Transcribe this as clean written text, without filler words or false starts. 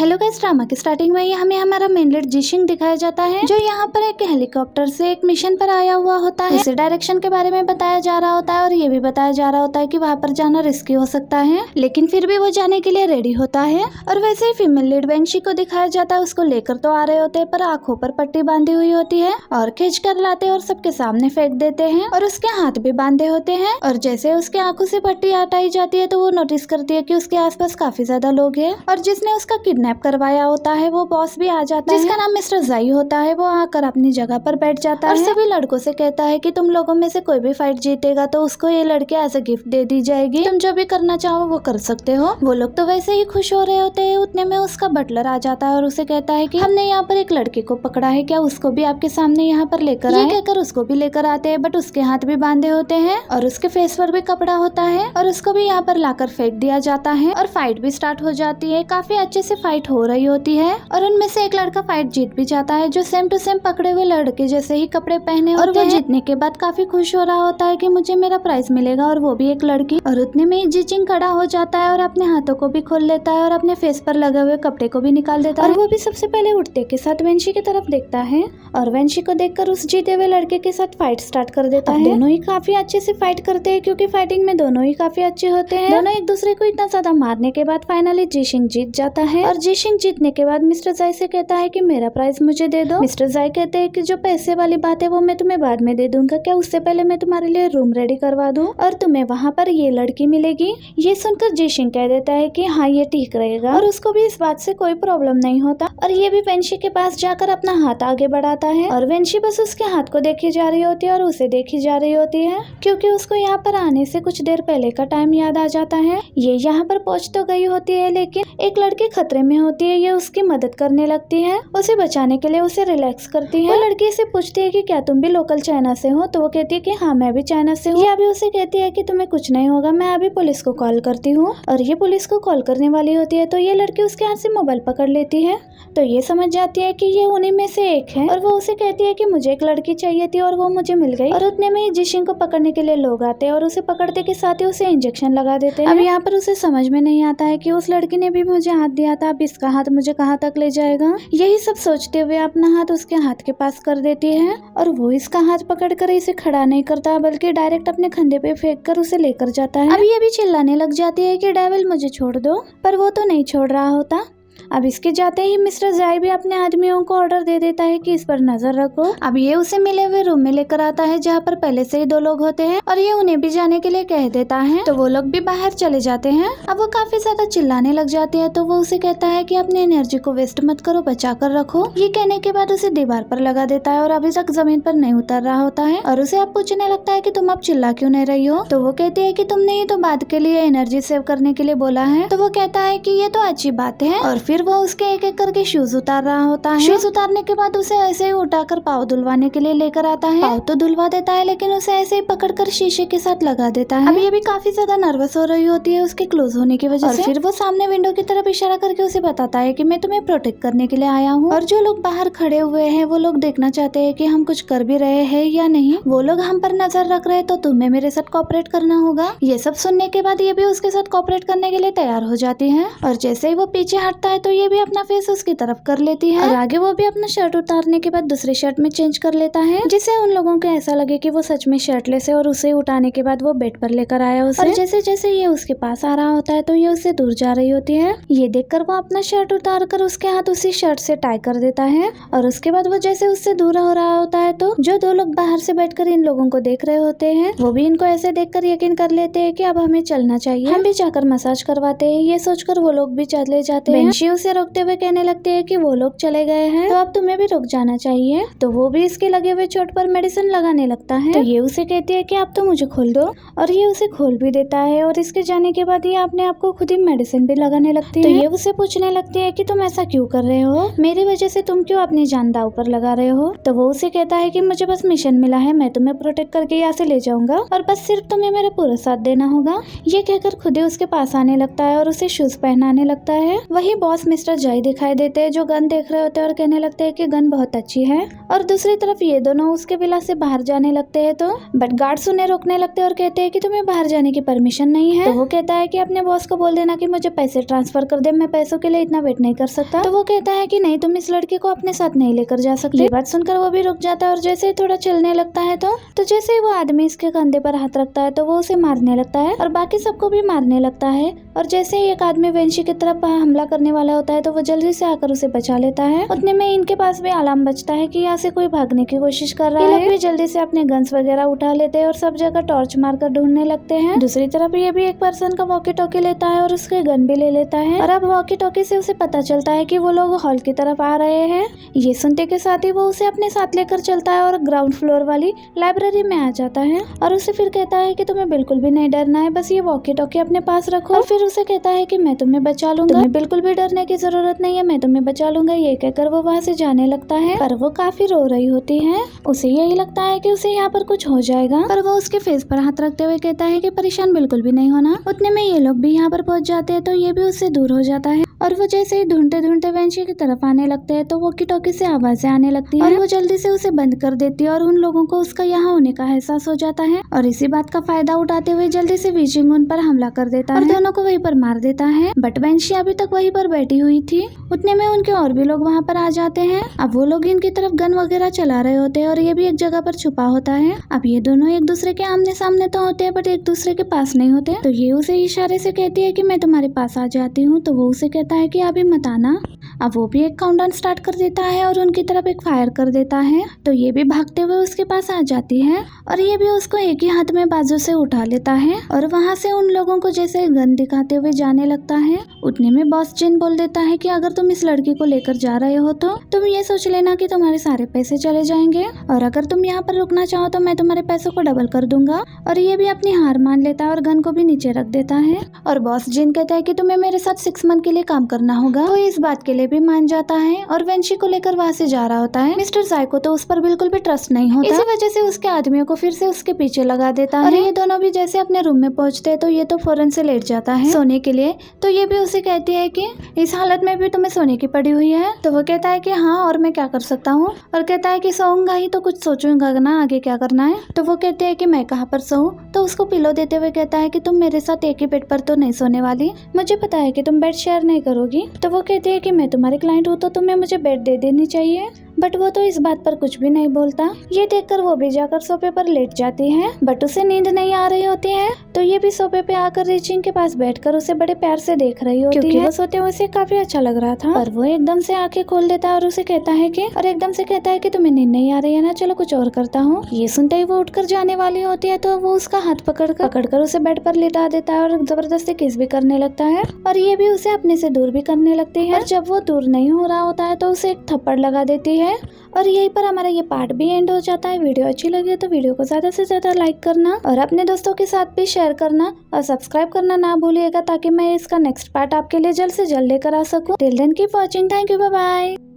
Hello guys, drama की starting में ही हमें हमारा मेन लीड जिशिंग दिखाया जाता है, जो यहाँ पर एक हेलीकॉप्टर से एक मिशन पर आया हुआ होता है। इसे डायरेक्शन के बारे में बताया जा रहा होता है और ये भी बताया जा रहा होता है कि वहाँ पर जाना रिस्की हो सकता है, लेकिन फिर भी वो जाने के लिए रेडी होता है। और वैसे ही फीमेल लीड वेंशी को दिखाया जाता है, उसको लेकर तो आ रहे होते हैं पर आंखों पर पट्टी बांधी हुई होती है और खींच कर लाते और सबके सामने फेंक देते हैं और उसके हाथ भी बांधे होते हैं। और जैसे उसके आंखों से पट्टी हटाई जाती है तो वो नोटिस करती है कि उसके आसपास काफी ज्यादा लोग हैं और जिसने उसका किडनैप करवाया होता है वो बॉस भी आ जाता है, जिसका नाम मिस्टर जाई होता है। वो आकर अपनी जगह पर बैठ जाता है और सभी लड़कों से कहता है कि तुम लोगों में से कोई भी फाइट जीतेगा तो उसको ये लड़की एज अ गिफ्ट दे दी जाएगी, तुम जो भी करना चाहो वो कर सकते हो। वो लोग तो वैसे ही खुश हो रहे होते हैं, उतने में उसका बटलर आ जाता है और उसे कहता है कि हमने यहाँ पर एक लड़के को पकड़ा है, क्या उसको भी आपके सामने यहाँ पर लेकर आए? कहकर उसको भी लेकर आते हैं, बट उसके हाथ भी बांधे होते हैं और उसके फेस पर भी कपड़ा होता है और उसको भी यहाँ पर लाकर फेंक दिया जाता है और फाइट भी स्टार्ट हो जाती है। काफी अच्छे से फाइट हो रही होती है और उनमें से एक लड़का फाइट जीत भी जाता है, जो सेम टू सेम पकड़े हुए लड़के जैसे ही कपड़े पहने होते हैं। वो जीतने के बाद काफी खुश हो रहा होता है कि मुझे मेरा प्राइज मिलेगा और वो भी एक लड़की। और उतने में ही जिचिंग खड़ा हो जाता है और अपने हाथों को भी खोल लेता है और अपने फेस पर लगे हुए कपड़े को भी निकाल देता है और वो भी सबसे पहले उठते के साथ वेंशी की तरफ देखता है और वेंशी को देखकर उस जीते हुए लड़के के साथ फाइट स्टार्ट कर देता है। दोनों ही काफी अच्छे से फाइट करते हैं क्योंकि फाइटिंग में दोनों ही काफी अच्छे होते हैं। दोनों एक दूसरे को इतना ज्यादा मारने के बाद फाइनली जिशिंग जीत जाता है और जिशिंग जीतने के बाद मिस्टर जाई से कहता है कि मेरा प्राइज मुझे दे दो। मिस्टर जाई कहते हैं कि जो पैसे वाली बात है वो मैं तुम्हें बाद में दे दूंगा, क्या उससे पहले मैं तुम्हारे लिए रूम रेडी करवा दूं और तुम्हें वहाँ पर ये लड़की मिलेगी। ये सुनकर जिशिंग कह देता है कि हाँ ये ठीक रहेगा और उसको भी इस बात से कोई प्रॉब्लम नहीं होता और ये भी वेंशी के पास जाकर अपना हाथ आगे बढ़ाता है और वेंशी बस उसके हाथ को देखी जा रही होती है और उसे देखी जा रही होती है क्योंकि उसको यहाँ पर आने से कुछ देर पहले का टाइम याद आ जाता है। ये यहाँ पर पहुंच तो गई होती है लेकिन एक लड़की खतरे में होती है, ये उसकी मदद करने लगती है, उसे बचाने के लिए उसे रिलैक्स करती है। वो लड़की से पूछती है कि क्या तुम भी लोकल चाइना से हो, तो वो कहती है कि हाँ मैं भी चाइना से हूँ। ये अभी उसे कहती है कि तुम्हें कुछ नहीं होगा, मैं अभी पुलिस को कॉल करती हूँ और ये पुलिस को कॉल करने वाली होती है तो ये लड़की उसके हाथ से मोबाइल पकड़ लेती है तो ये समझ जाती है कि ये उन्हीं में से एक है और वो उसे कहती है कि मुझे एक लड़की चाहिए थी और वो मुझे मिल गई। और उतने में ही जिशिंग को पकड़ने के लिए लोग आते हैं और उसे पकड़ते के साथ ही उसे इंजेक्शन लगा देते हैं। अब यहाँ पर उसे समझ में नहीं आता है कि उस लड़की ने भी मुझे हाथ दिया था, अब इसका हाथ मुझे कहाँ तक ले जाएगा। यही सब सोचते हुए अपना हाथ उसके हाथ के पास कर देती है और वो इसका हाथ पकड़कर इसे खड़ा नहीं करता बल्कि डायरेक्ट अपने कंधे पे फेंक कर उसे लेकर जाता है। अब ये भी चिल्लाने लग जाती है कि डेविल मुझे छोड़ दो, पर वो तो नहीं छोड़ रहा होता। अब इसके जाते ही मिस्टर जाई भी अपने आदमियों को ऑर्डर दे देता है कि इस पर नजर रखो। अब ये उसे मिले हुए रूम में लेकर आता है जहाँ पर पहले से ही 2 लोग होते हैं और ये उन्हें भी जाने के लिए कह देता है तो वो लोग भी बाहर चले जाते हैं। अब वो काफी ज्यादा चिल्लाने लग जाती है तो वो उसे कहता है कि अपनी एनर्जी को वेस्ट मत करो, बचा कर रखो। ये कहने के बाद उसे दीवार पर लगा देता है और अभी तक जमीन पर नहीं उतर रहा होता है और उसे अब पूछने लगता है कि तुम अब चिल्ला क्यों नहीं रही हो। तो वो कहती है कि तुमने ही तो बाद के लिए एनर्जी सेव करने के लिए बोला है। तो वो कहता है कि ये तो अच्छी बात है और फिर वो उसके एक एक करके शूज उतार रहा होता है। शूज उतारने के बाद उसे ऐसे ही उठाकर पाँव धुलवाने के लिए लेकर आता है। पाँव तो धुलवा देता है लेकिन उसे ऐसे ही पकड़कर शीशे के साथ लगा देता है। अब ये भी काफी ज्यादा नर्वस हो रही होती है उसके क्लोज होने की वजह से। फिर वो सामने विंडो की तरफ इशारा करके उसे बताता है कि मैं तुम्हें प्रोटेक्ट करने के लिए आया हूँ और जो लोग बाहर खड़े हुए हैं वो लोग देखना चाहते हैं कि हम कुछ कर भी रहे हैं या नहीं। वो लोग हम पर नजर रख रहे हैं तो तुम्हें मेरे साथ कोऑपरेट करना होगा। ये सब सुनने के बाद ये भी उसके साथ कोऑपरेट करने के लिए तैयार हो जाती है और जैसे ही वो पीछे हटता है तो ये भी अपना फेस उसकी तरफ कर लेती है और आगे वो भी अपना शर्ट उतारने के बाद दूसरे शर्ट में चेंज कर लेता है जिससे उन लोगों को ऐसा लगे कि वो सच में शर्टलेस है और उसे उठाने के बाद वो बेड पर लेकर आया उसे। और जैसे जैसे ये उसके पास आ रहा होता है तो ये उससे दूर जा रही होती है। ये देखकर वो अपना शर्ट उतार कर उसके हाथ उसी शर्ट से टाई कर देता है और उसके बाद वो जैसे उससे दूर हो रहा होता है तो जो 2 लोग बाहर से बैठकर इन लोगों को देख रहे होते हैं वो भी इनको ऐसे देखकर यकीन कर लेते हैं कि अब हमें चलना चाहिए, हम भी जाकर मसाज करवाते हैं। ये सोचकर वो लोग भी चले जाते हैं। वेंशी उसे रोकते हुए कहने लगते हैं कि वो लोग चले गए हैं तो अब तुम्हें भी रुक जाना चाहिए। तो वो भी इसके लगे हुए चोट पर मेडिसिन लगाने लगता है तो ये उसे कहती है कि अब तो मुझे खोल दो और ये उसे खोल भी देता है और इसके जाने के बाद ये अपने आप को खुद ही मेडिसिन भी लगाने लगती है। तो ये उसे पूछने लगती है कि तुम ऐसा क्यों कर रहे हो, मेरी वजह से तुम क्यों अपनी जान दांव पर लगा रहे हो। तो वो उसे कहता है कि मुझे बस मिशन मिला है, मैं तुम्हें प्रोटेक्ट करके यहाँ से ले जाऊंगा और बस सिर्फ तुम्हें मेरा पूरा साथ देना होगा। ये कहकर खुद ही उसके पास आने लगता है और उसे शूज पहनाने लगता है। वही बॉस मिस्टर जय दिखाई देते हैं जो गन देख रहे होते हैं और कहने लगते हैं कि गन बहुत अच्छी है। और दूसरी तरफ ये दोनों उसके विला से बाहर जाने लगते हैं तो बट गार्ड्स उन्हें रोकने लगते हैं और कहते हैं कि तुम्हें बाहर जाने की परमिशन नहीं है। तो वो कहता है कि अपने बॉस को बोल देना कि मुझे पैसे ट्रांसफर कर दे, मैं पैसों के लिए इतना वेट नहीं कर सकता। तो वो कहता है कि नहीं, तुम इस लड़की को अपने साथ नहीं लेकर जा सकते। ये बात सुनकर वो भी रुक जाता है और जैसे ही थोड़ा चलने लगता है तो जैसे ही वो आदमी इसके कंधे पर हाथ रखता है तो वो उसे मारने लगता है और बाकी सबको भी मारने लगता है। और जैसे ही एक आदमी वेंशी की तरफ हमला करने वाला होता है तो वो जल्दी से आकर उसे बचा लेता है। उतने में इनके पास भी अलार्म बजता है कि यहाँ से कोई भागने की कोशिश कर रहा है। ये लोग भी जल्दी से अपने गन्स वगैरह उठा लेते हैं और सब जगह टॉर्च मारकर ढूंढने लगते हैं। दूसरी तरफ ये भी एक पर्सन का वॉकी टॉकी लेता है और उसके गन भी ले लेता है। और अब वॉकी टॉकी से उसे पता चलता है कि वो लोग हॉल की तरफ आ रहे हैं। ये सुनते के साथ ही वो उसे अपने साथ लेकर चलता है और ग्राउंड फ्लोर वाली लाइब्रेरी में आ जाता है और उसे फिर कहता है कि तुम्हें बिल्कुल भी नहीं डरना है, बस ये वॉकी टॉकी अपने पास रखो। और फिर उसे कहता है कि मैं तुम्हें बचा लूंगा, तुम्हें बिल्कुल भी डरने की जरूरत नहीं है, मैं तुम्हें बचा लूंगा। ये कहकर वो वहाँ से जाने लगता है पर वो काफी रो रही होती है। उसे यही लगता है कि उसे यहाँ पर कुछ हो जाएगा पर वो उसके फेस पर हाथ रखते हुए कहता है कि परेशान बिल्कुल भी नहीं होना। उतने में ये लोग भी यहाँ पर पहुँच जाते हैं तो ये भी उससे दूर हो जाता है और वो जैसे ही ढूंढते ढूंढते वेंशी की तरफ आने लगते हैं तो वॉकी टॉकी से आवाजें आने लगती है और वो जल्दी से उसे बंद कर देती है और उन लोगों को उसका यहाँ होने का एहसास हो जाता है और इसी बात का फायदा उठाते हुए जल्दी से वीचिंग उन पर हमला कर देता है और दोनों को वहीं पर मार देता है। बट वेंशी अभी तक वहीं पर बैठी हुई थी। उतने में उनके और भी लोग वहाँ पर आ जाते हैं। अब वो लोग इनकी तरफ गन वगैरह चला रहे होते हैं और ये भी एक जगह पर छुपा होता है। अब ये दोनों एक दूसरे के आमने सामने तो होते हैं बट एक दूसरे के पास नहीं होते। तो ये उसे इशारे से कहती है कि मैं तुम्हारे पास आ जाती हूँ। तो वो उसे कहता है कि अभी मत आना। अब वो भी एक काउंटडाउन स्टार्ट कर देता है और उनकी तरफ एक फायर कर देता है। तो ये भी भागते हुए उसके पास आ जाती है और ये भी उसको एक ही हाथ में बाजू से उठा लेता है और वहाँ से उन लोगों को जैसे गन दिखाते हुए जाने लगता है। उतने में बॉस जिन बोल देता है कि अगर तुम इस लड़की को लेकर जा रहे हो तो तुम ये सोच लेना कि तुम्हारे सारे पैसे चले जाएंगे और अगर तुम यहाँ पर रुकना चाहो तो मैं तुम्हारे पैसों को डबल कर दूंगा। और ये भी अपनी हार मान लेता है और गन को भी नीचे रख देता है और बॉस जिन कहता है कि तुम्हें मेरे साथ 6 मंथ के लिए काम करना होगा। तो इस बात के लिए भी मान जाता है और वेंशी को लेकर वहाँ से जा रहा होता है। मिस्टर जाय को तो उस पर बिल्कुल भी ट्रस्ट नहीं होता, इसी वजह से उसके आदमियों को फिर से उसके पीछे लगा देता है। और ये दोनों भी जैसे अपने रूम में पहुंचते हैं तो ये तो फौरन से लेट जाता है सोने के लिए। तो ये भी उसे कहती है कि इस हालत में भी तुम्हें सोने की पड़ी हुई है। तो वो कहता है कि हाँ और मैं क्या कर सकता हूँ और कहता है कि सोऊंगा ही तो कुछ सोचूंगा ना आगे क्या करना है। तो वो कहते हैं कि मैं कहाँ पर सोऊं। तो उसको पिलो देते हुए कहता है कि तुम मेरे साथ एक ही बेड पर तो नहीं सोने वाली, मुझे पता है कि तुम बेड शेयर नहीं करोगी। तो वो कहती है कि मैं तुम्हारे क्लाइंट हूँ तो तुम्हें मुझे बेड दे देनी चाहिए। बट वो तो इस बात पर कुछ भी नहीं बोलता। ये देखकर वो भी जाकर सोफे पर लेट जाती है बट उसे नींद नहीं आ रही होती है। तो ये भी सोफे पे आकर रिचिंग के पास बैठकर उसे बड़े प्यार से देख रही होती है क्योंकि वो सोते हुए उसे काफी अच्छा लग रहा था। और वो एकदम से आंखें खोल देता है और उसे कहता है कि तुम्हें नींद नहीं आ रही है ना, चलो कुछ और करता हूँ। ये सुनते ही वो उठकर जाने वाली होती है तो वो उसका हाथ पकड़कर उसे बेड पर लिटा देता है और जबरदस्ती किस भी करने लगता है और ये भी उसे अपने से दूर भी करने लगती है। और जब वो दूर नहीं हो रहा होता है तो उसे एक थप्पड़ लगा देती है। और यहीं पर हमारा ये पार्ट भी एंड हो जाता है। वीडियो अच्छी लगी तो वीडियो को ज्यादा से ज्यादा लाइक करना और अपने दोस्तों के साथ भी शेयर करना और सब्सक्राइब करना ना भूलिएगा ताकि मैं इसका नेक्स्ट पार्ट आपके लिए जल्द से जल्द लेकर आ सकूं। Till then keep watching, thank you, bye bye.